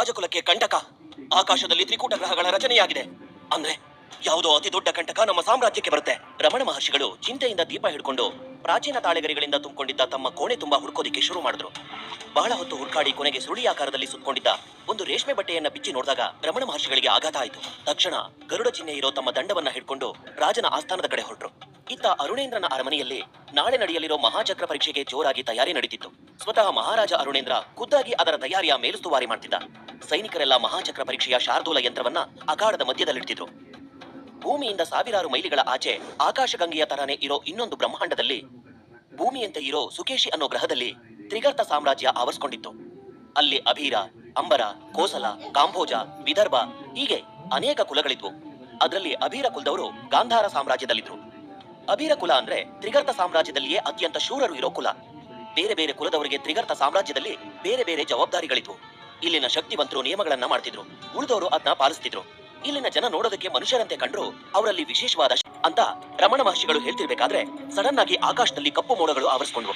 ರಾಜಕುಲಕ್ಕೆ ಕಂಟಕ. ಆಕಾಶದಲ್ಲಿ ತ್ರಿಕೂಟ ಗ್ರಹಗಳ ರಚನೆಯಾಗಿದೆ. ಅಂದ್ರೆ ಯಾವುದೋ ಅತಿ ದೊಡ್ಡ ಕಂಟಕ ನಮ್ಮ ಸಾಮ್ರಾಜ್ಯಕ್ಕೆ ಬರುತ್ತೆ. ರಮಣ ಮಹರ್ಷಿಗಳು ಚಿಂತೆಯಿಂದ ದೀಪ ಹಿಡ್ಕೊಂಡು ಪ್ರಾಚೀನ ತಾಳೆಗರಿಗಳಿಂದ ತುಂಬಿಕೊಂಡಿದ್ದ ತಮ್ಮ ಕೋಣೆ ತುಂಬಾ ಹುಡ್ಕೋದಿಕ್ಕೆ ಶುರು ಮಾಡಿದ್ರು. ಬಹಳ ಹೊತ್ತು ಹುಡ್ಕಾಡಿ ಕೊನೆಗೆ ಸುರುಳಿ ಆಕಾರದಲ್ಲಿ ಸುತ್ತಕೊಂಡಿದ್ದ ಒಂದು ರೇಷ್ಮೆ ಬಟ್ಟೆಯನ್ನ ಬಿಚ್ಚಿ ನೋಡಿದಾಗ ರಮಣ ಮಹರ್ಷಿಗಳಿಗೆ ಆಘಾತ ಆಯಿತು. ತಕ್ಷಣ ಗರುಡ ಚಿಹ್ನೆ ಇರೋ ತಮ್ಮ ದಂಡವನ್ನ ಹಿಡ್ಕೊಂಡು ರಾಜನ ಆಸ್ಥಾನದ ಕಡೆ ಹೊರಟರು. ಇತ್ತ ಅರುಣೇಂದ್ರನ ಅರಮನೆಯಲ್ಲಿ ನಾಳೆ ನಡೆಯಲಿರೋ ಮಹಾಚಕ್ರ ಪರೀಕ್ಷೆಗೆ ಜೋರಾಗಿ ತಯಾರಿ ನಡೀತಿತ್ತು. ಸ್ವತಃ ಮಹಾರಾಜ ಅರುಣೇಂದ್ರ ಖುದ್ದಾಗಿ ಅದರ ತಯಾರಿಯ ಮೇಲುಸ್ತುವಾರಿ ಮಾಡ್ತಿದ್ದ. ಸೈನಿಕರೆಲ್ಲ ಮಹಾಚಕ್ರ ಪರೀಕ್ಷೆಯ ಶಾರ್ದೂಲ ಯಂತ್ರವನ್ನ ಅಖಾಡದ ಮಧ್ಯದಲ್ಲಿಡ್ತಿದ್ರು. ಭೂಮಿಯಿಂದ ಸಾವಿರಾರು ಮೈಲಿಗಳ ಆಚೆ ಆಕಾಶಗಂಗೆಯ ತರಾನೇ ಇರೋ ಇನ್ನೊಂದು ಬ್ರಹ್ಮಾಂಡದಲ್ಲಿ, ಭೂಮಿಯಂತೆ ಇರೋ ಸುಕೇಶಿ ಅನ್ನೋ ಗ್ರಹದಲ್ಲಿ ತ್ರಿಗರ್ತ ಸಾಮ್ರಾಜ್ಯ ಆವರಿಸಿಕೊಂಡಿತ್ತು. ಅಲ್ಲಿ ಅಭೀರ, ಅಂಬರ, ಕೋಸಲ, ಕಾಂಬೋಜ, ವಿದರ್ಭ ಹೀಗೆ ಅನೇಕ ಕುಲಗಳಿದ್ವು. ಅದರಲ್ಲಿ ಅಭೀರ ಕುಲದವರು ಗಾಂಧಾರ ಸಾಮ್ರಾಜ್ಯದಲ್ಲಿದ್ರು. ಅಭೀರ ಕುಲ ಅಂದ್ರೆ ತ್ರಿಗರ್ತ ಸಾಮ್ರಾಜ್ಯದಲ್ಲಿಯೇ ಅತ್ಯಂತ ಶೂರರು ಇರೋ ಕುಲ. ಬೇರೆ ಬೇರೆ ಕುಲದವರಿಗೆ ತ್ರಿಗರ್ತ ಸಾಮ್ರಾಜ್ಯದಲ್ಲಿ ಬೇರೆ ಬೇರೆ ಜವಾಬ್ದಾರಿಗಳಿದ್ವು. ಇಲ್ಲಿನ ಶಕ್ತಿವಂತರು ನಿಯಮಗಳನ್ನ ಮಾಡ್ತಿದ್ರು, ಉಳಿದವರು ಅದನ್ನ ಪಾಲಿಸ್ತಿದ್ರು. ಇಲ್ಲಿನ ಜನ ನೋಡೋದಕ್ಕೆ ಮನುಷ್ಯರಂತೆ ಕಂಡ್ರು ಅವರಲ್ಲಿ ವಿಶೇಷವಾದ ಅಂತ ರಮಣ ಮಹರ್ಷಿಗಳು ಹೇಳ್ತಿರ್ಬೇಕಾದ್ರೆ ಸಡನ್ ಆಗಿ ಆಕಾಶದಲ್ಲಿ ಕಪ್ಪು ಮೋಡಗಳು ಆವರಿಸಿಕೊಂಡ್ವು.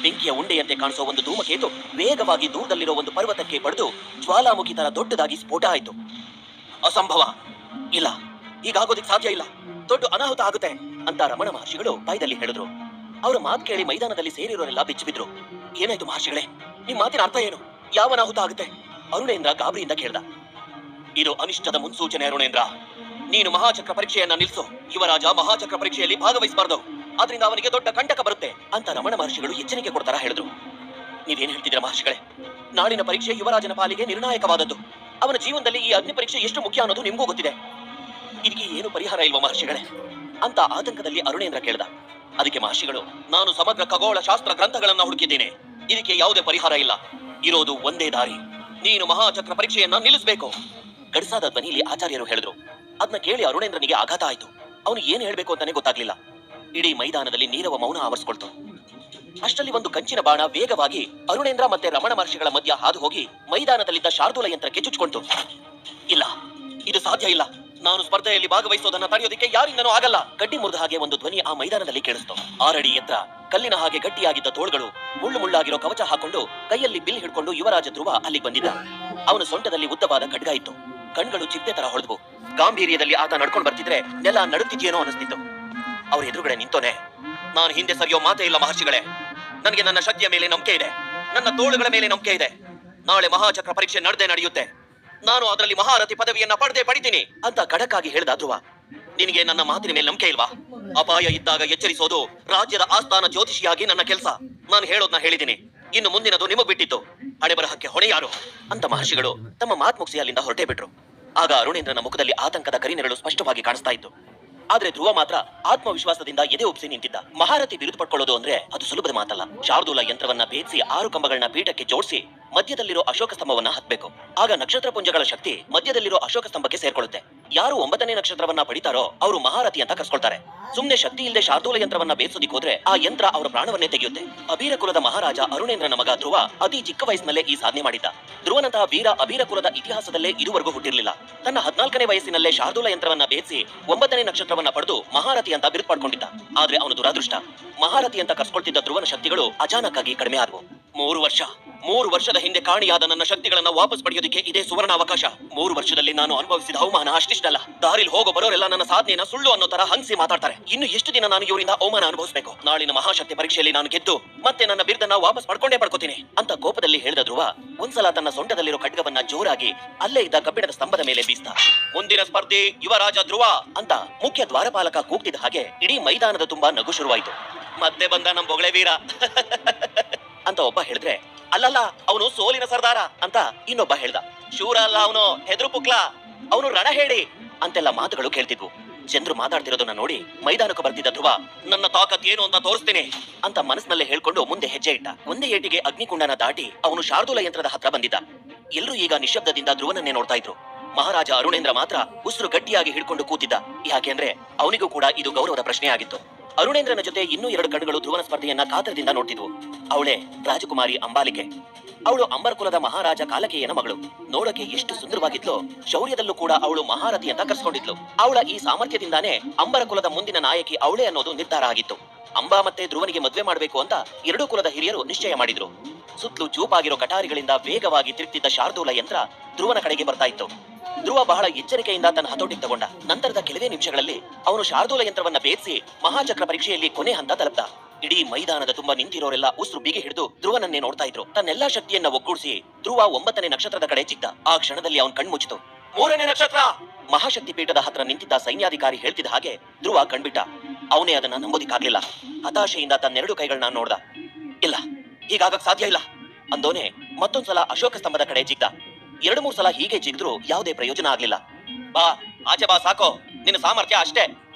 ಬೆಂಕಿಯ ಉಂಡೆಯಂತೆ ಕಾಣಿಸೋ ಒಂದು ಧೂಮಕೇತು ವೇಗವಾಗಿ ದೂರದಲ್ಲಿರೋ ಒಂದು ಪರ್ವತಕ್ಕೆ ಬಡಿದು ಜ್ವಾಲಾಮುಖಿ ತರ ದೊಡ್ಡದಾಗಿ ಸ್ಫೋಟ ಆಯ್ತು. ಅಸಂಭವ, ಇಲ್ಲ, ಹೀಗಾಗೋದಿಕ್ ಸಾಧ್ಯ ಇಲ್ಲ, ದೊಡ್ಡ ಅನಾಹುತ ಆಗುತ್ತೆ ಅಂತ ರಮಣ ಮಹರ್ಷಿಗಳು ಭಯದಲ್ಲಿ ಹೇಳಿದ್ರು. ಅವರ ಮಾತು ಕೇಳಿ ಮೈದಾನದಲ್ಲಿ ಸೇರಿರೋರೆಲ್ಲ ಬಿಚ್ಚಿಬಿದ್ರು. ಏನಾಯ್ತು ಮಹರ್ಷಿಗಳೇ, ನಿಮ್ ಮಾತಿನ ಅರ್ಥ ಏನು? ಯಾವ ಅನಾಹುತ ಆಗುತ್ತೆ? ಅರುಣೇಂದ್ರ ಗಾಬರಿಯಿಂದ ಕೇಳ್ದ. ಇದು ಅನಿಷ್ಟದ ಮುನ್ಸೂಚನೆ ಅರುಣೇಂದ್ರ. ನೀನು ಮಹಾಚಕ್ರ ಪರೀಕ್ಷೆಯನ್ನ ನಿಲ್ಸು. ಯುವರಾಜ ಮಹಾಚಕ್ರ ಪರೀಕ್ಷೆಯಲ್ಲಿ ಭಾಗವಹಿಸಬಾರ್ದು, ಅದರಿಂದ ಅವನಿಗೆ ದೊಡ್ಡ ಕಂಟಕ ಬರುತ್ತೆ ಅಂತ ರಮಣ ಮಹರ್ಷಿಗಳು ಎಚ್ಚರಿಕೆ ಕೊಡ್ತಾರ ಹೇಳಿದ್ರು. ನೀವೇನ್ ಹೇಳ್ತಿದ್ದೀರಾ ಮಹರ್ಷಿಗಳೇ? ನಾಳಿನ ಪರೀಕ್ಷೆ ಯುವರಾಜನ ಪಾಲಿಗೆ ನಿರ್ಣಾಯಕವಾದದ್ದು. ಅವನ ಜೀವನದಲ್ಲಿ ಈ ಅಗ್ನಿ ಪರೀಕ್ಷೆ ಎಷ್ಟು ಮುಖ್ಯ ಅನ್ನೋದು ನಿಮ್ಗೂ ಗೊತ್ತಿದೆ. ಇದಕ್ಕೆ ಏನು ಪರಿಹಾರ ಇಲ್ವಾ ಮಹರ್ಷಿಗಳೇ ಅಂತ ಆತಂಕದಲ್ಲಿ ಅರುಣೇಂದ್ರ ಕೇಳ್ದ. ಅದಕ್ಕೆ ಮಹರ್ಷಿಗಳು, ನಾನು ಸಮಗ್ರ ಖಗೋಳ ಶಾಸ್ತ್ರ ಗ್ರಂಥಗಳನ್ನ ಹುಡುಕಿದ್ದೇನೆ. ಇದಕ್ಕೆ ಯಾವುದೇ ಪರಿಹಾರ ಇಲ್ಲ. ಇರೋದು ಒಂದೇ ದಾರಿ, ನೀನು ಮಹಾಚಕ್ರ ಪರೀಕ್ಷೆಯನ್ನ ನಿಲ್ಲಿಸಬೇಕು. ಗಡಸಾದ ಧ್ವನಿಯಲ್ಲಿ ಆಚಾರ್ಯರು ಹೇಳಿದ್ರು. ಅದನ್ನ ಕೇಳಿ ಅರುಣೇಂದ್ರನಿಗೆ ಆಘಾತ ಆಯ್ತು. ಅವನು ಏನ್ ಹೇಳ್ಬೇಕು ಅಂತಾನೆ ಗೊತ್ತಾಗ್ಲಿಲ್ಲ. ಇಡೀ ಮೈದಾನದಲ್ಲಿ ನೀರವ ಮೌನ ಆವರಿಸಿಕೊಳ್ತು. ಅಷ್ಟರಲ್ಲಿ ಒಂದು ಕಂಚಿನ ಬಾಣ ವೇಗವಾಗಿ ಅರುಣೇಂದ್ರ ಮತ್ತೆ ರಮಣ ಮಹರ್ಷಿಗಳ ಮಧ್ಯ ಹಾದು ಹೋಗಿ ಮೈದಾನದಲ್ಲಿದ್ದ ಶಾರ್ದೂಲ ಯಂತ್ರಕ್ಕೆ ಚುಚ್ಚಿಕೊಂತು. ಇಲ್ಲ, ಇದು ಸಾಧ್ಯ ಇಲ್ಲ. ನಾನು ಸ್ಪರ್ಧೆಯಲ್ಲಿ ಭಾಗವಹಿಸೋದನ್ನ ತಡೆಯೋದಿಕ್ಕೆ ಯಾರಿಂದನೂ ಆಗಲ್ಲ. ಗಡ್ಡಿ ಮುರಿದ ಹಾಗೆ ಒಂದು ಧ್ವನಿ ಆ ಮೈದಾನದಲ್ಲಿ ಕೇಳಿಸ್ತು. 6 ಅಡಿ ಎತ್ತರ, ಕಲ್ಲಿನ ಹಾಗೆ ಗಟ್ಟಿಯಾಗಿದ್ದ ತೋಳುಗಳು, ಮುಳ್ಳು ಮುಳ್ಳಾಗಿರೋ ಕವಚ ಹಾಕೊಂಡು ಕೈಯಲ್ಲಿ ಬಿಲ್ ಹಿಡ್ಕೊಂಡು ಯುವರಾಜ ಧ್ರುವ ಅಲ್ಲಿಗೆ ಬಂದಿದ್ದ. ಅವನ ಸೊಂಟದಲ್ಲಿ ಉದ್ದವಾದ ಖಡ್ಗ ಇತ್ತು. ಕಣ್ಗಳು ಚಿಟ್ಟೆ ತರ ಹೊಳೆದ್ವು. ಗಾಂಭೀರ್ಯದಲ್ಲಿ ಆತ ನಡ್ಕೊಂಡು ಬರ್ತಿದ್ರೆ ನೆಲ ನಡುತ್ತಿದ್ಯೇನೋ ಅನಿಸ್ತಿತ್ತು. ಅವ್ರ ಎದುರುಗಡೆ ನಿಂತೋನೆ. ನಾನು ಹಿಂದೆ ಸರಿಯೋ ಮಾತೇ ಇಲ್ಲ ಮಹರ್ಷಿಗಳೇ. ನನಗೆ ನನ್ನ ಶಕ್ತಿಯ ಮೇಲೆ ನಂಬಿಕೆ ಇದೆ, ನನ್ನ ತೋಳುಗಳ ಮೇಲೆ ನಂಬಿಕೆ ಇದೆ. ನಾಳೆ ಮಹಾಚಕ್ರ ಪರೀಕ್ಷೆ ನಡೆಯುತ್ತೆ. ನಾನು ಅದರಲ್ಲಿ ಮಹಾರಥಿ ಪದವಿಯನ್ನ ಪಡಿತೀನಿ ಅಂತ ಖಡಕ್ಕಾಗಿ ಹೇಳ್ದ ಧ್ರುವ. ನಿನಗೆ ನನ್ನ ಮಾತಿನ ಮೇಲೆ ನಂಬಿಕೆ ಇಲ್ವಾ? ಅಪಾಯ ಇದ್ದಾಗ ಎಚ್ಚರಿಸೋದು ರಾಜ್ಯದ ಆಸ್ಥಾನ ಜ್ಯೋತಿಷಿಯಾಗಿ ನನ್ನ ಕೆಲಸ. ನಾನು ಹೇಳೋದ್ನ ಹೇಳಿದ್ದೀನಿ, ಇನ್ನು ಮುಂದಿನದು ನಿಮಗ್ ಬಿಟ್ಟಿತ್ತು. ಹಣೆ ಬರಹಕ್ಕೆ ಹೊಣೆ ಯಾರು ಅಂತ ಮಹರ್ಷಿಗಳು ತಮ್ಮ ಮಾತು ಮುಗಿಸಿ ಅಲ್ಲಿಂದ ಹೊರಟೇ ಬಿಟ್ರು. ಆಗ ಅರುಣೇಂದ್ರನ ಮುಖದಲ್ಲಿ ಆತಂಕದ ಕರಿನೆರಳು ಸ್ಪಷ್ಟವಾಗಿ ಕಾಣಿಸ್ತಾ ಇತ್ತು. ಆದ್ರೆ ಧ್ರುವ ಮಾತ್ರ ಆತ್ಮವಿಶ್ವಾಸದಿಂದ ಎದೆ ಒಪ್ಪಿಸಿ ನಿಂತಿದ್ದ. ಮಹಾರಥಿ ಬಿರುದು ಪಡ್ಕೊಳ್ಳೋದು ಅಂದ್ರೆ ಅದು ಸುಲಭದ ಮಾತಲ್ಲ. ಶಾರ್ದೂಲ ಯಂತ್ರವನ್ನ ಭೇದಿಸಿ 6 ಕಂಬಗಳನ್ನ ಪೀಠಕ್ಕೆ ಜೋಡಿಸಿ ಮಧ್ಯದಲ್ಲಿರೋ ಅಶೋಕ ಸ್ತಂಭವನ್ನ ಹತ್ಬೇಕು. ಆಗ ನಕ್ಷತ್ರ ಪುಂಜಗಳ ಶಕ್ತಿ ಮಧ್ಯದಲ್ಲಿರೋ ಅಶೋಕ ಸ್ತಂಭಕ್ಕೆ ಸೇರ್ಕೊಳ್ಳುತ್ತೆ. ಯಾರು 9ನೇ ನಕ್ಷತ್ರವನ್ನ ಪಡಿತಾರೋ ಅವರು ಮಹಾರಥಿ ಅಂತ ಕರ್ಸ್ಕೊಳ್ತಾರೆ. ಸುಮ್ನೆ ಶಕ್ತಿ ಇಲ್ಲದೆ ಶಾರ್ದೂಲ ಯಂತ್ರವನ್ನ ಬೇಯಿಸೋದಿಕ್ ಹೋದ್ರೆ ಆ ಯಂತ್ರ ಅವರ ಪ್ರಾಣವನ್ನೇ ತೆಗೆಯುತ್ತೆ. ಅಭೀರ ಕುಲದ ಮಹಾರಾಜ ಅರುಣೇಂದ್ರನ ಮಗ ಧ್ರುವ ಅತಿ ಚಿಕ್ಕ ವಯಸ್ಸಿನಲ್ಲೇ ಈ ಸಾಧನೆ ಮಾಡಿದ್ದ. ಧ್ರುವನಂತಹ ವೀರ ಅಭೀರ ಕುಲದ ಇತಿಹಾಸದಲ್ಲೇ ಇದುವರೆಗೂ ಹುಟ್ಟಿರ್ಲಿಲ್ಲ. ತನ್ನ 14ನೇ ವಯಸ್ಸಿನಲ್ಲೇ ಶಾರ್ದೂಲ ಯಂತ್ರವನ್ನ ಬೇಯಿಸಿ 9ನೇ ನಕ್ಷತ್ರವನ್ನ ಪಡೆದು ಮಹಾರಥಿ ಅಂತ ಬಿರುದು ಪಡ್ಕೊಂಡಿದ್ದ. ಆದ್ರೆ ಅವನು ದುರಾದೃಷ್ಟ. ಮಹಾರಥಿ ಅಂತ ಕರ್ಸ್ಕೊಳ್ತಿದ್ದ ಧ್ರುವನ ಶಕ್ತಿಗಳು ಅಚಾನಕ್ ಆಗಿ ಕಡಿಮೆ ಆದವು. 3 ವರ್ಷದ ಹಿಂದೆ ಕಾಣಿಯಾದ ನನ್ನ ಶಕ್ತಿಗಳನ್ನ ವಾಪಸ್ ಪಡೆಯೋದಕ್ಕೆ ಇದೇ ಸುವರ್ಣ ಅವಕಾಶ. 3 ವರ್ಷದಲ್ಲಿ ನಾನು ಅನುಭವಿಸಿದ ಅವಮಾನ ಅಷ್ಟಿಷ್ಟಲ್ಲ. ದಾರಿಲಿ ಹೋಗೋ ಬರೋರೆಲ್ಲ ನನ್ನ ಸಾಧನೆಯನ್ನ ಸುಳ್ಳು ಅನ್ನೋ ತರ ಹಂಗಿಸಿ ಮಾತಾಡ್ತಾರೆ. ಇನ್ನು ಎಷ್ಟು ದಿನ ನಾನು ಇವರಿಂದ ಅವಮಾನ ಅನುಭವಿಸಬೇಕು? ನಾಳಿನ ಮಹಾಶಕ್ತಿ ಪರೀಕ್ಷೆಯಲ್ಲಿ ನಾನು ಗೆದ್ದು ಮತ್ತೆ ನನ್ನ ಬಿರುದನ್ನ ವಾಪಸ್ ಪಡ್ಕೋತೀನಿ ಅಂತ ಕೋಪದಲ್ಲಿ ಹೇಳಿದ ಧ್ರುವ ಒಂದ್ಸಲ ತನ್ನ ಸೊಂಟದಲ್ಲಿರೋ ಖಡ್ಗವನ್ನ ಜೋರಾಗಿ ಅಲ್ಲೇ ಇದ್ದ ಕಬ್ಬಿಣದ ಸ್ತಂಭದ ಮೇಲೆ ಬೀಸ್ತ. ಮುಂದಿನ ಸ್ಪರ್ಧಿ ಯುವರಾಜ ಧ್ರುವ ಅಂತ ಮುಖ್ಯ ದ್ವಾರಪಾಲಕ ಕೂಗ್ತಿದ್ದ ಹಾಗೆ ಇಡೀ ಮೈದಾನದ ತುಂಬಾ ನಗು ಶುರುವಾಯಿತು. ಮತ್ತೆ ಬಂದ ನಮ್ ಬೊಗಳೆ ವೀರ ಅಂತ ಒಬ್ಬ ಹೇಳಿದ್ರೆ, ಅಲ್ಲಲ್ಲ ಅವನು ಸೋಲಿನ ಸರ್ದಾರ ಅಂತ ಇನ್ನೊಬ್ಬ ಹೇಳ್ದ. ಶೂರ ಅಲ್ಲ ಅವನು, ಹೆದ್ರು ಪುಕ್ಲ, ಅವನು ರಣ ಹೇಳಿ ಅಂತೆಲ್ಲ ಮಾತುಗಳು ಕೇಳ್ತಿದ್ವು. ಜನರು ಮಾತಾಡ್ತಿರೋದನ್ನ ನೋಡಿ ಮೈದಾನಕ್ಕೆ ಬರ್ತಿದ್ದ ಧ್ರುವ ನನ್ನ ತಾಕತ್ ಏನು ಅಂತ ತೋರಿಸ್ತೀನಿ ಅಂತ ಮನಸ್ಸಿನಲ್ಲೇ ಹೇಳ್ಕೊಂಡು ಮುಂದೆ ಹೆಜ್ಜೆ ಇಟ್ಟ. ಒಂದೇ ಏಟಿಗೆ ಅಗ್ನಿಕುಂಡನ ದಾಟಿ ಅವನು ಶಾರ್ದೂಲ ಯಂತ್ರದ ಹತ್ರ ಬಂದಿದ್ದ. ಎಲ್ಲರೂ ಈಗ ನಿಶ್ಶಬ್ದದಿಂದ ಧ್ರುವನನ್ನೇ ನೋಡ್ತಾ ಇದ್ರು. ಮಹಾರಾಜ ಅರುಣೇಂದ್ರ ಮಾತ್ರ ಉಸಿರು ಗಟ್ಟಿಯಾಗಿ ಹಿಡ್ಕೊಂಡು ಕೂತಿದ್ದ. ಯಾಕೆಂದ್ರೆ ಅವನಿಗೂ ಕೂಡ ಇದು ಗೌರವದ ಪ್ರಶ್ನೆ ಆಗಿತ್ತು. ಅರುಣೇಂದ್ರನ ಜೊತೆ ಇನ್ನೂ 2 ಕಣ್ಣುಗಳು ಧ್ರುವನ ಸ್ಪರ್ಧೆಯನ್ನ ಕಾತರದಿಂದ ನೋಡ್ತಿದ್ವು. ಅವಳೇ ರಾಜಕುಮಾರಿ ಅಂಬಾಲಿಕೆ. ಅವಳು ಅಂಬರ ಕುಲದ ಮಹಾರಾಜ ಕಾಲಕೇಯನ ಮಗಳು. ನೋಡಕ್ಕೆ ಎಷ್ಟು ಸುಂದರವಾಗಿದ್ಲು. ಶೌರ್ಯದಲ್ಲೂ ಕೂಡ ಅವಳು ಮಹಾರಥಿ ಅಂತ ಕರ್ಸ್ಕೊಂಡಿದ್ಲು. ಅವಳ ಈ ಸಾಮರ್ಥ್ಯದಿಂದಾನೇ ಅಂಬರ ಕುಲದ ಮುಂದಿನ ನಾಯಕಿ ಅವಳೇ ಅನ್ನೋದು ನಿರ್ಧಾರ ಆಗಿತ್ತು. ಅಂಬಾ ಮತ್ತೆ ಧ್ರುವನಿಗೆ ಮದ್ವೆ ಮಾಡಬೇಕು ಅಂತ 2 ಕುಲದ ಹಿರಿಯರು ನಿಶ್ಚಯ ಮಾಡಿದ್ರು. ಸುತ್ತಲೂ ಚೂಪಾಗಿರೋ ಕಟಾರಿಗಳಿಂದ ವೇಗವಾಗಿ ತಿರುಗ್ತಿದ್ದ ಶಾರ್ದೂಲ ಯಂತ್ರ ಧ್ರುವನ ಕಡೆಗೆ ಬರ್ತಾ ಇತ್ತು. ಧ್ರುವ ಬಹಳ ಎಚ್ಚರಿಕೆಯಿಂದ ತನ್ನ ಹತೋಟಿಗೆ ತಗೊಂಡ. ನಂತರದ ಕೆಲವೇ ನಿಮಿಷಗಳಲ್ಲಿ ಅವನು ಶಾರ್ದೂಲ ಯಂತ್ರವನ್ನ ಭೇದಿಸಿ ಮಹಾಚಕ್ರ ಪರೀಕ್ಷೆಯಲ್ಲಿ ಕೊನೆ ಹಂತ ತಲುಪ್ತ. ಇಡೀ ಮೈದಾನದ ತುಂಬಾ ನಿಂತಿರೋರೆಲ್ಲ ಉಸಿರು ಬಿಗಿ ಹಿಡಿದು ಧ್ರುವನನ್ನೇ ನೋಡ್ತಾ ಇದ್ರು. ತನ್ನೆಲ್ಲಾ ಶಕ್ತಿಯನ್ನ ಒಗ್ಗೂಡಿಸಿ ಧ್ರುವ 9ನೇ ನಕ್ಷತ್ರದ ಕಡೆ ಚಿಕ್ಕ. ಆ ಕ್ಷಣದಲ್ಲಿ ಅವನ್ ಕಣ್ಮುಚ್ಚಿತು. 3ನೇ ನಕ್ಷತ್ರ! ಮಹಾಶಕ್ತಿ ಪೀಠದ ಹತ್ರ ನಿಂತಿದ್ದ ಸೈನ್ಯಾಧಿಕಾರಿ ಹೇಳ್ತಿದ್ದ ಹಾಗೆ ಧ್ರುವ ಕಣ್ಬಿಟ್ಟ. ಅವನೇ ಅದನ್ನ ನಂಬೋದಿಕ್ಕಾಗ್ಲಿಲ್ಲ. ಹತಾಶೆಯಿಂದ ತನ್ನೆರಡು ಕೈಗಳನ್ನ ನೋಡ್ದ. ಇಲ್ಲ, ಹೀಗಾಗಕ್ ಸಾಧ್ಯ ಇಲ್ಲ ಅಂದೋನೆ ಮತ್ತೊಂದ್ಸಲ ಅಶೋಕ ಸ್ತಂಭದ ಕಡೆ ಜಿಗ್ದ. 2-3 ಸಲ ಹೀಗೆ ಜಿಗಿದ್ರು ಯಾವುದೇ ಪ್ರಯೋಜನ ಆಗ್ಲಿಲ್ಲ. ಬಾ ಆಚೆ ಬಾ, ಸಾಕೋ, ನಿನ್ನ ಸಾಮರ್ಥ್ಯ ಅಷ್ಟೇ,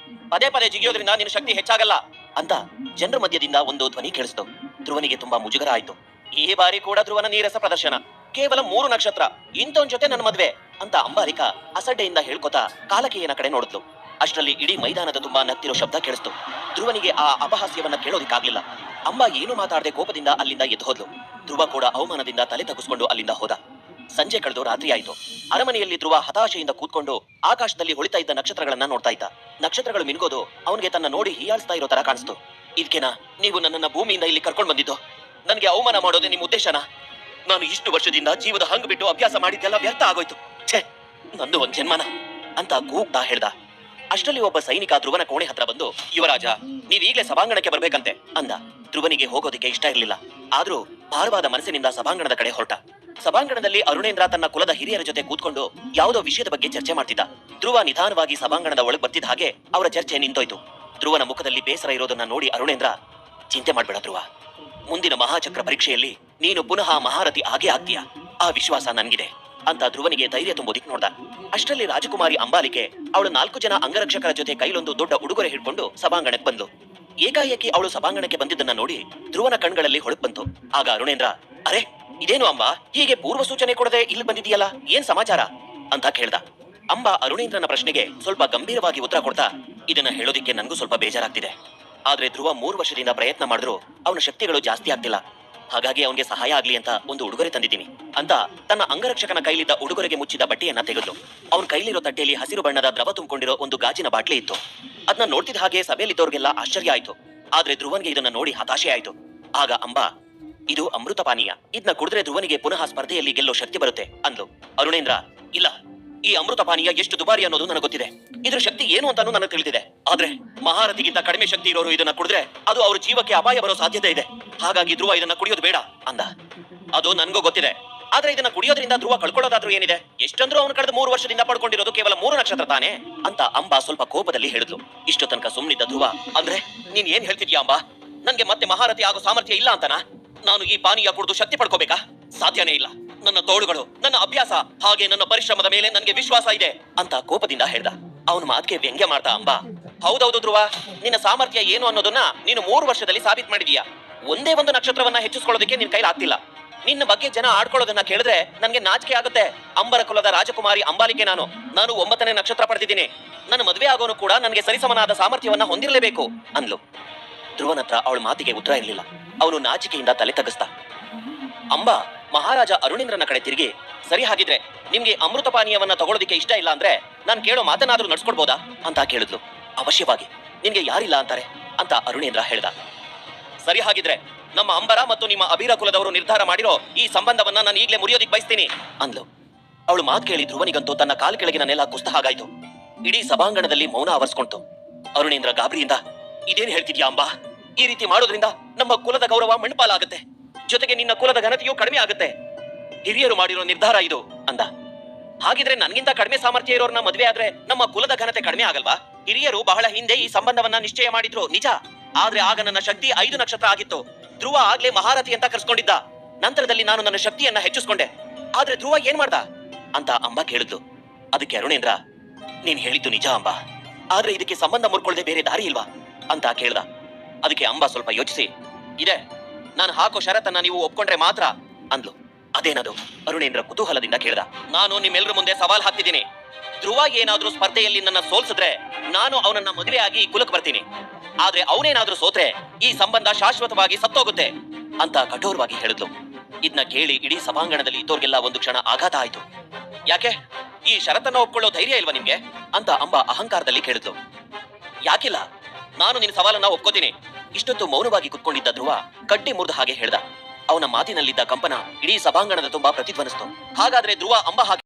ಪದೇ ಪದೇ ಜಿಗಿಯೋದ್ರಿಂದ ನಿನ್ನ ಶಕ್ತಿ ಹೆಚ್ಚಾಗಲ್ಲ ಅಂತ ಜನರ ಮಧ್ಯದಿಂದ ಒಂದು ಧ್ವನಿ ಕೇಳಿಸ್ತು. ಧ್ರುವನಿಗೆ ತುಂಬಾ ಮುಜುಗರ ಆಯ್ತು. ಈ ಬಾರಿ ಕೂಡ ಧ್ರುವನ ನೀರಸ ಪ್ರದರ್ಶನ. ಕೇವಲ 3 ನಕ್ಷತ್ರ, ಇಂಥವನ್ ಜೊತೆ ನನ್ನ ಮದ್ವೆ ಅಂತ ಅಂಬಾಲಿಕಾ ಅಸಡ್ಡೆಯಿಂದ ಹೇಳ್ಕೊತಾ ಕಾಲಕೇಯನ ಕಡೆ ನೋಡಿದ್ಲು. ಅಷ್ಟರಲ್ಲಿ ಇಡೀ ಮೈದಾನದ ತುಂಬಾ ನಗ್ತಿರೋ ಶಬ್ದ ಕೇಳಿಸ್ತು. ಧ್ರುವನಿಗೆ ಆ ಅಪಹಾಸ್ಯವನ್ನ ಕೇಳೋದಿಕ್ಕಾಗ್ಲಿಲ್ಲ. ಅಂಬಾ ಏನು ಮಾತಾಡದೆ ಕೋಪದಿಂದ ಅಲ್ಲಿಂದ ಎದ್ದು ಹೋದ್ಲು. ಧ್ರುವ ಕೂಡ ಅವಮಾನದಿಂದ ತಲೆ ತಗ್ಗಿಸ್ಕೊಂಡು ಅಲ್ಲಿಂದ ಹೋದ. ಸಂಜೆ ಕಳೆದು ರಾತ್ರಿ ಆಯ್ತು. ಅರಮನೆಯಲ್ಲಿ ಧ್ರುವ ಹತಾಶೆಯಿಂದ ಕೂತ್ಕೊಂಡು ಆಕಾಶದಲ್ಲಿ ಹೊಳಿತಾ ಇದ್ದ ನಕ್ಷತ್ರಗಳನ್ನ ನೋಡ್ತಾ ಇದ್ದ. ನಕ್ಷತ್ರಗಳು ಮಿನ್ಗೋದು ಅವನಿಗೆ ತನ್ನ ನೋಡಿ ಹೀಯಾಳಿಸ್ತಾ ಇರೋ ತರ ಕಾಣಿಸ್ತು. ಇದಕ್ಕೇನಾ ನೀವು ನನ್ನನ್ನ ಭೂಮಿಯಿಂದ ಇಲ್ಲಿ ಕರ್ಕೊಂಡು ಬಂದಿದ್ದು? ನನಗೆ ಅವಮಾನ ಮಾಡೋದೇ ನಿಮ್ಮ ಉದ್ದೇಶನಾ? ನಾನು ಇಷ್ಟು ವರ್ಷದಿಂದ ಜೀವದ ಹಂಗ್ ಬಿಟ್ಟು ಅಭ್ಯಾಸ ಮಾಡಿದ್ದೆಲ್ಲ ವ್ಯರ್ಥ ಆಗೋಯ್ತು. ಛೇ, ನಂದು ಒಂದ್ ಜನ್ಮನ ಅಂತ ಕೂಗ್ತಾ ಹೇಳ್ದ. ಅಷ್ಟರಲ್ಲಿ ಒಬ್ಬ ಸೈನಿಕ ಧ್ರುವನ ಕೋಣೆ ಹತ್ರ ಬಂದು, ಯುವರಾಜ, ನೀವೀಗ್ಲೇ ಸಭಾಂಗಣಕ್ಕೆ ಬರ್ಬೇಕಂತೆ ಅಂದ. ಧ್ರುವನಿಗೆ ಹೋಗೋದಿಕ್ಕೆ ಇಷ್ಟ ಇರಲಿಲ್ಲ. ಆದ್ರೂ ಭಾರವಾದ ಮನಸ್ಸಿನಿಂದ ಸಭಾಂಗಣದ ಕಡೆ ಹೊರಟ. ಸಭಾಂಗಣದಲ್ಲಿ ಅರುಣೇಂದ್ರ ತನ್ನ ಕುಲದ ಹಿರಿಯರ ಜೊತೆ ಕೂತ್ಕೊಂಡು ಯಾವುದೋ ವಿಷಯದ ಬಗ್ಗೆ ಚರ್ಚೆ ಮಾಡ್ತಿದ್ದ. ಧ್ರುವ ನಿಧಾನವಾಗಿ ಸಭಾಂಗಣದ ಒಳಗೆ ಬರ್ತಿದ್ದ ಹಾಗೆ ಅವರ ಚರ್ಚೆ ನಿಂತೋಯ್ತು. ಧ್ರುವನ ಮುಖದಲ್ಲಿ ಬೇಸರ ಇರೋದನ್ನ ನೋಡಿ ಅರುಣೇಂದ್ರ, ಚಿಂತೆ ಮಾಡ್ಬೇಡ ಧ್ರುವ, ಮುಂದಿನ ಮಹಾಚಕ್ರ ಪರೀಕ್ಷೆಯಲ್ಲಿ ನೀನು ಪುನಃ ಮಹಾರಥಿ ಆಗೇ ಆಗ್ತೀಯ, ಆ ವಿಶ್ವಾಸ ನನ್ಗಿದೆ ಅಂತ ಧ್ರುವನಿಗೆ ಧೈರ್ಯ ತುಂಬೋದಿಕ್ ನೋಡ್ದ. ಅಷ್ಟರಲ್ಲಿ ರಾಜಕುಮಾರಿ ಅಂಬಾಲಿಕೆ ಅವಳು 4 ಜನ ಅಂಗರಕ್ಷಕರ ಜೊತೆ ಕೈಲೊಂದು ದೊಡ್ಡ ಉಡುಗೊರೆ ಹಿಡ್ಕೊಂಡು ಸಭಾಂಗಣಕ್ಕೆ ಬಂದ್ಲು. ಏಕಾಏಕಿ ಅವಳು ಸಭಾಂಗಣಕ್ಕೆ ಬಂದಿದ್ದನ್ನ ನೋಡಿ ಧ್ರುವನ ಕಣ್ಗಳಲ್ಲಿ ಹೊಳಪ್ ಬಂತು. ಆಗ ಅರುಣೇಂದ್ರ, ಅರೆ ಇದೇನು ಅಂಬಾ, ಹೀಗೆ ಪೂರ್ವ ಸೂಚನೆ ಕೊಡದೆ ಇಲ್ಲಿ ಬಂದಿದೆಯಲ್ಲ, ಏನ್ ಸಮಾಚಾರ ಅಂತ ಕೇಳ್ದ. ಅಂಬಾ ಅರುಣೇಂದ್ರನ ಪ್ರಶ್ನೆಗೆ ಸ್ವಲ್ಪ ಗಂಭೀರವಾಗಿ ಉತ್ತರ ಕೊಡ್ತಾ, ಇದನ್ನ ಹೇಳೋದಿಕ್ಕೆ ನನ್ಗೂ ಸ್ವಲ್ಪ ಬೇಜಾರಾಗ್ತಿದೆ. ಆದ್ರೆ ಧ್ರುವ 3 ವರ್ಷದಿಂದ ಪ್ರಯತ್ನ ಮಾಡಿದ್ರು ಅವನ ಶಕ್ತಿಗಳು ಜಾಸ್ತಿ ಆಗ್ತಿಲ್ಲ. ಹಾಗಾಗಿ ಅವನಿಗೆ ಸಹಾಯ ಆಗ್ಲಿ ಅಂತ ಒಂದು ಉಡುಗೊರೆ ತಂದಿದ್ದೀನಿ ಅಂತ ತನ್ನ ಅಂಗರಕ್ಷಕನ ಕೈಲಿದ್ದ ಉಡುಗೊರೆಗೆ ಮುಚ್ಚಿದ ಬಟ್ಟೆಯನ್ನ ತೆಗೆದ್ಲು. ಅವನ ಕೈಲಿರೋ ತಟ್ಟೆಯಲ್ಲಿ ಹಸಿರು ಬಣ್ಣದ ದ್ರವ ತುಂಬಿಕೊಂಡಿರೋ ಒಂದು ಗಾಜಿನ ಬಾಟ್ಲಿ ಇತ್ತು. ಅದನ್ನ ನೋಡ್ತಿದ್ದ ಹಾಗೆ ಸಭೆಯಲ್ಲಿದ್ದವ್ರಿಗೆಲ್ಲ ಆಶ್ಚರ್ಯ ಆಯ್ತು. ಆದ್ರೆ ಧ್ರುವನ್ಗೆ ಇದನ್ನ ನೋಡಿ ಹತಾಶೆ ಆಯ್ತು. ಆಗ ಅಂಬಾ, ಇದು ಅಮೃತ ಪಾನೀಯ, ಇದನ್ನ ಕುಡಿದ್ರೆ ಧ್ರುವನಿಗೆ ಪುನಃ ಸ್ಪರ್ಧೆಯಲ್ಲಿ ಗೆಲ್ಲೋ ಶಕ್ತಿ ಬರುತ್ತೆ ಅಂದ್ಲು. ಅರುಣೇಂದ್ರ, ಇಲ್ಲ, ಈ ಅಮೃತ ಪಾನೀಯ ಎಷ್ಟು ದುಬಾರಿ ಅನ್ನೋದು ನನಗೆ ಗೊತ್ತಿದೆ. ಇದ್ರ ಶಕ್ತಿ ಏನು ಅಂತಾನು ನನಗೆ ತಿಳಿದಿದೆ. ಆದ್ರೆ ಮಹಾರಥಿಗಿಂತ ಕಡಿಮೆ ಶಕ್ತಿ ಇರೋರು ಇದನ್ನ ಕುಡಿದ್ರೆ ಅದು ಅವ್ರ ಜೀವಕ್ಕೆ ಅಪಾಯ ಬರೋ ಸಾಧ್ಯತೆ ಇದೆ. ಹಾಗಾಗಿ ಧ್ರುವ ಇದನ್ನ ಕುಡಿಯೋದು ಬೇಡ ಅಂದ. ಅದು ನನ್ಗೂ ಗೊತ್ತಿದೆ, ಆದ್ರೆ ಇದನ್ನ ಕುಡಿಯೋದ್ರಿಂದ ಧ್ರುವ ಕಳ್ಕೊಳ್ಳೋದಾದ್ರೂ ಏನಿದೆ? ಎಷ್ಟಂದ್ರೂ ಅವನು ಕಳೆದ 3 ವರ್ಷದಿಂದ ಪಡ್ಕೊಂಡಿರೋದು ಕೇವಲ 3 ನಕ್ಷತ್ರ ತಾನೆ ಅಂತ ಅಂಬಾ ಸ್ವಲ್ಪ ಕೋಪದಲ್ಲಿ ಹೇಳಿದ್ಲು. ಇಷ್ಟು ತನಕ ಸುಮ್ಮನಿದ್ದ ಧ್ರುವ, ಅಂದ್ರೆ ನೀನ್ ಏನ್ ಹೇಳ್ತಿದ್ಯಾ ಅಂಬಾ? ನನ್ಗೆ ಮತ್ತೆ ಮಹಾರಥಿ ಆಗೋ ಸಾಮರ್ಥ್ಯ ಇಲ್ಲ ಅಂತನಾ? ನಾನು ಈ ಪಾನೀಯ ಕುಡಿದು ಶಕ್ತಿ ಪಡ್ಕೋಬೇಕಾ? ಸಾಧ್ಯನೇ ಇಲ್ಲ. ನನ್ನ ತೋಳುಗಳು, ನನ್ನ ಅಭ್ಯಾಸ, ಹಾಗೆ ನನ್ನ ಪರಿಶ್ರಮದ ಮೇಲೆ ನನಗೆ ವಿಶ್ವಾಸ ಇದೆ ಅಂತ ಕೋಪದಿಂದ ಹೇಳ್ದ. ಅವನ ಮಾತಿಗೆ ವ್ಯಂಗ್ಯ ಮಾಡ್ತಾ ಅಂಬಾ, ಹೌದೌದು ಧ್ರುವ, ನಿನ್ನ ಸಾಮರ್ಥ್ಯ ಏನು ಅನ್ನೋದನ್ನ ನೀನು 3 ವರ್ಷದಲ್ಲಿ ಸಾಬೀತ್ ಮಾಡಿದೀಯಾ. ಒಂದೇ ಒಂದು ನಕ್ಷತ್ರವನ್ನ ಹೆಚ್ಚಿಸ್ಕೊಳ್ಳೋದಕ್ಕೆ ನಿನ್ ಕೈಲಿ ಆಗ್ತಿಲ್ಲ. ನಿನ್ನ ಬಗ್ಗೆ ಜನ ಆಡ್ಕೊಳ್ಳೋದನ್ನ ಕೇಳಿದ್ರೆ ನನ್ಗೆ ನಾಚಿಕೆ ಆಗುತ್ತೆ. ಅಂಬರ ಕುಲದ ರಾಜಕುಮಾರಿ ಅಂಬಾಲಿಕೆ ನಾನು 9ನೇ ನಕ್ಷತ್ರ ಪಡೆದಿದ್ದೀನಿ. ನನ್ನ ಮದುವೆ ಆಗೋನು ಕೂಡ ನನಗೆ ಸರಿಸಮನಾದ ಸಾಮರ್ಥ್ಯವನ್ನ ಹೊಂದಿರಲೇಬೇಕು ಅಂದ್ಲು. ಧ್ರುವನ ಹತ್ರ ಅವಳ ಮಾತಿಗೆ ಉತ್ತರ ಇರಲಿಲ್ಲ. ಅವನು ನಾಚಿಕೆಯಿಂದ ತಲೆ ತಗ್ಗಿಸ್ದ. ಅಂಬಾ ಮಹಾರಾಜ ಅರುಣೇಂದ್ರನ ಕಡೆ ತಿರುಗಿ, ಸರಿ, ಹಾಗಿದ್ರೆ ನಿಮ್ಗೆ ಅಮೃತ ಪಾನೀಯವನ್ನ ತಗೊಳ್ಳೋದಿಕ್ಕೆ ಇಷ್ಟ ಇಲ್ಲ ಅಂದ್ರೆ ನಾನು ಕೇಳೋ ಮಾತನಾದ್ರೂ ನಡ್ಸ್ಕೊಡ್ಬೋದಾ ಅಂತ ಕೇಳಿದ್ಲು. ಅವಶ್ಯವಾಗಿ, ನಿನ್ಗೆ ಯಾರಿಲ್ಲ ಅಂತಾರೆ ಅಂತ ಅರುಣೇಂದ್ರ ಹೇಳ್ದ. ಸರಿ, ಹಾಗಿದ್ರೆ ನಮ್ಮ ಅಂಬರ ಮತ್ತು ನಿಮ್ಮ ಅಬೀರ ಕುಲದವರು ನಿರ್ಧಾರ ಮಾಡಿರೋ ಈ ಸಂಬಂಧವನ್ನ ನಾನು ಈಗಲೇ ಮುರಿಯೋದಿಕ್ ಬಯಸ್ತೀನಿ ಅಂದ್ಲು. ಅವಳು ಮಾತು ಕೇಳಿ ಧ್ರುವನಿಗಂತೂ ತನ್ನ ಕಾಲು ಕೆಳಗಿನ ನೆಲ ಕುಸ್ತ ಹಾಗಾಯ್ತು. ಇಡೀ ಸಭಾಂಗಣದಲ್ಲಿ ಮೌನ ಆವರಿಸ್ಕೊಂತು. ಅರುಣೇಂದ್ರ ಗಾಬರಿಯಿಂದ, ಇದೇನ್ ಹೇಳ್ತಿದ್ಯಾ ಅಂಬಾ? ಈ ರೀತಿ ಮಾಡೋದ್ರಿಂದ ನಮ್ಮ ಕುಲದ ಗೌರವ ಮಣ್ಪಾಲಾಗುತ್ತೆ, ಜೊತೆಗೆ ನಿನ್ನ ಕುಲದ ಘನತೆಯೂ ಕಡಿಮೆ ಆಗುತ್ತೆ. ಹಿರಿಯರು ಮಾಡಿರೋ ನಿರ್ಧಾರ ಇದು ಅಂದ. ಹಾಗಿದ್ರೆ ನನ್ಗಿಂತ ಕಡಿಮೆ ಸಾಮರ್ಥ್ಯ ಇರೋರ್ನ ಮದ್ವೆ ಆದ್ರೆ ನಮ್ಮ ಕುಲದ ಘನತೆ ಕಡಿಮೆ ಆಗಲ್ವಾ? ಹಿರಿಯರು ಬಹಳ ಹಿಂದೆ ಈ ಸಂಬಂಧವನ್ನ ನಿಶ್ಚಯ ಮಾಡಿದ್ರು ನಿಜ, ಆದ್ರೆ ಆಗ ನನ್ನ ಶಕ್ತಿ 5 ನಕ್ಷತ್ರ ಆಗಿತ್ತು. ಧ್ರುವ ಆಗ್ಲೇ ಮಹಾರಥಿ ಅಂತ ಕರ್ಸ್ಕೊಂಡಿದ್ದ. ನಂತರದಲ್ಲಿ ನಾನು ನನ್ನ ಶಕ್ತಿಯನ್ನ ಹೆಚ್ಚಿಸ್ಕೊಂಡೆ. ಆದ್ರೆ ಧ್ರುವ ಏನ್ ಮಾಡ್ದ ಅಂತ ಅಂಬಾ ಕೇಳಿದ್ಲು. ಅದಕ್ಕೆ ಅರುಣೇಂದ್ರ, ನೀನ್ ಹೇಳಿದ್ದು ನಿಜ ಅಂಬಾ, ಆದ್ರೆ ಇದಕ್ಕೆ ಸಂಬಂಧ ಮುರ್ಕೊಳ್ಳದೆ ಬೇರೆ ದಾರಿ ಇಲ್ವಾ ಅಂತ ಕೇಳ್ದ. ಅದಕ್ಕೆ ಅಂಬಾ ಸ್ವಲ್ಪ ಯೋಚಿಸಿ, ಇದೆ, ನಾನು ಹಾಕೋ ಷರತ್ತನ್ನ ನೀವು ಒಪ್ಕೊಂಡ್ರೆ ಮಾತ್ರ ಅಂದ್ಲು. ಅದೇನದು? ಅರುಣೇಂದ್ರ ಕುತೂಹಲದಿಂದ ಕೇಳ್ದ. ನಾನು ನಿಮ್ಮೆಲ್ಲರ ಮುಂದೆ ಸವಾಲ್ ಹಾಕ್ತಿದ್ದೀನಿ. ಧ್ರುವ ಏನಾದ್ರೂ ಸ್ಪರ್ಧೆಯಲ್ಲಿ ನನ್ನ ಸೋಲ್ಸಿದ್ರೆ ನಾನು ಅವನನ್ನ ಮದುವೆ ಆಗಿ ಕುಲಕ್ಕೆ ಬರ್ತೀನಿ. ಆದ್ರೆ ಅವನೇನಾದ್ರೂ ಸೋತ್ರೆ ಈ ಸಂಬಂಧ ಶಾಶ್ವತವಾಗಿ ಸತ್ತೋಗುತ್ತೆ ಅಂತ ಕಠೋರವಾಗಿ ಹೇಳಿದ್ಲು. ಇದನ್ನ ಕೇಳಿ ಇಡೀ ಸಭಾಂಗಣದಲ್ಲಿ ಇದ್ದೋರ್ಗೆಲ್ಲ ಒಂದು ಕ್ಷಣ ಆಘಾತ ಆಯ್ತು. ಯಾಕೆ, ಈ ಷರತ್ತನ್ನ ಒಪ್ಕೊಳ್ಳೋ ಧೈರ್ಯ ಇಲ್ವಾ ನಿಮ್ಗೆ ಅಂತ ಅಂಬಾ ಅಹಂಕಾರದಲ್ಲಿ ಕೇಳಿದ್ಲು. ಯಾಕಿಲ್ಲ, ನಾನು ನಿನ್ನ ಸವಾಲನ್ನ ಒಪ್ಕೋತೀನಿ. ಇಷ್ಟೊತ್ತು ಮೌನವಾಗಿ ಕುತ್ಕೊಂಡಿದ್ದ ಧ್ರುವ ಕಡ್ಡಿ ಮುರಿದ ಹಾಗೆ ಹೇಳ್ದ. ಅವನ ಮಾತಿನಲ್ಲಿದ್ದ ಕಂಪನ ಇಡೀ ಸಭಾಂಗಣದ ತುಂಬಾ ಪ್ರತಿಧ್ವನಿಸ್ತು. ಹಾಗಾದ್ರೆ ಧ್ರುವ ಅಂಬ ಹಾಕಿ